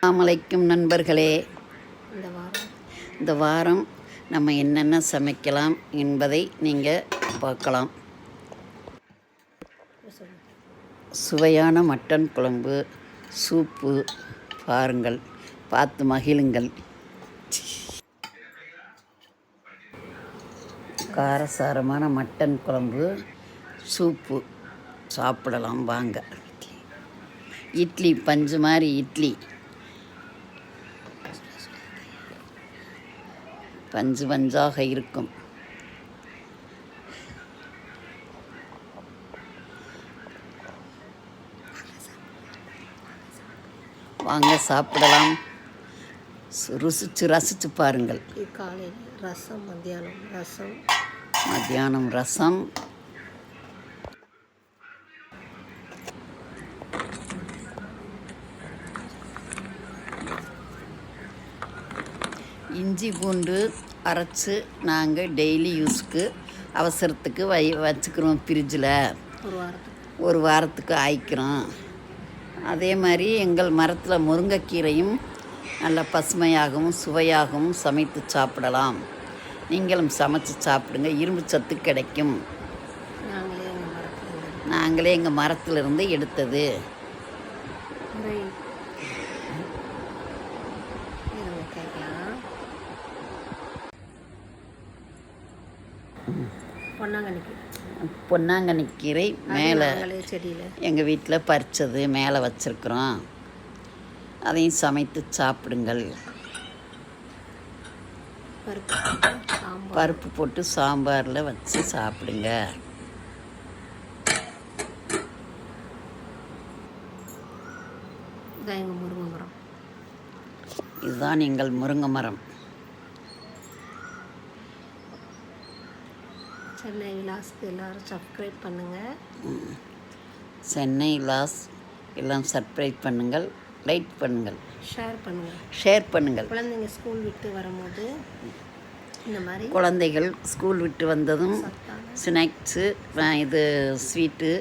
அலைக்கும் நண்பர்களே, இந்த வாரம் இந்த வாரம் நம்ம என்னென்ன சமைக்கலாம் என்பதை நீங்கள் பார்க்கலாம். சுவையான மட்டன் குழம்பு, சூப்பு பாருங்கள், பார்த்து மகிழுங்கள். காரசாரமான மட்டன் குழம்பு, சூப்பு சாப்பிடலாம் வாங்க. இட்லி பஞ்சு மாதிரி இட்லி, பஞ்சு பஞ்சாக இருக்கும். வாங்க சாப்பிடலாம். ரசித்து பாருங்கள். காலையில் ரசம், மத்தியானம் ரசம், இஞ்சி பூண்டு அரைச்சி நாங்கள் டெய்லி யூஸ்க்கு அவசரத்துக்கு வச்சுக்கிறோம். ஃப்ரிட்ஜில் ஒரு வாரத்துக்கு ஆயிக்கிறோம். அதே மாதிரி எங்கள் மரத்தில் முருங்கைக்கீரையும் நல்ல பசுமையாகவும் சுவையாகவும் சமைத்து சாப்பிடலாம். நீங்களும் சமைச்சு சாப்பிடுங்க, இரும்பு சத்து கிடைக்கும். நாங்களே எங்கள் மரத்திலிருந்து எடுத்தது. பொன்னாங்கண்ணி கீரை மேலே எங்கள் வீட்டில் பறித்தது மேலே வச்சுருக்குறோம். அதையும் சமைத்து சாப்பிடுங்கள். பருப்பு போட்டு சாம்பாரில் வச்சு சாப்பிடுங்க. இதுதான் எங்கள் முருங்கை மரம். சென்னை விலாஸ்க்கு எல்லோரும் சப்ஸ்கிரைப் பண்ணுங்கள். சென்னை விலாஸ் எல்லாம் சப்ஸ்கிரைப் பண்ணுங்கள், லைக் பண்ணுங்கள், ஷேர் பண்ணுங்கள். குழந்தைங்க ஸ்கூல் விட்டு வரும்போது இந்த மாதிரி குழந்தைகள் ஸ்கூல் விட்டு வந்ததும் ஸ்நாக்ஸு, இது ஸ்வீட்டு,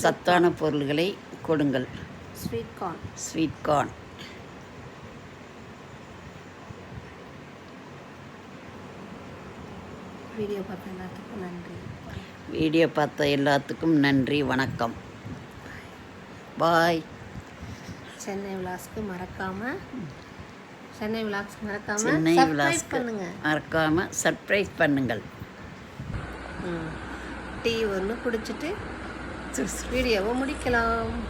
சத்தான பொருள்களை கொடுங்கள். Sweet corn. வீடியோ பார்த்த எல்லாத்துக்கும் நன்றி. வணக்கம். பாய். சென்னை விலாஸ்க்கு மறக்காமல் சர்ப்ரைஸ் பண்ணுங்கள். டீ ஒன்று குடிச்சிட்டு வீடியோவை முடிக்கலாம்.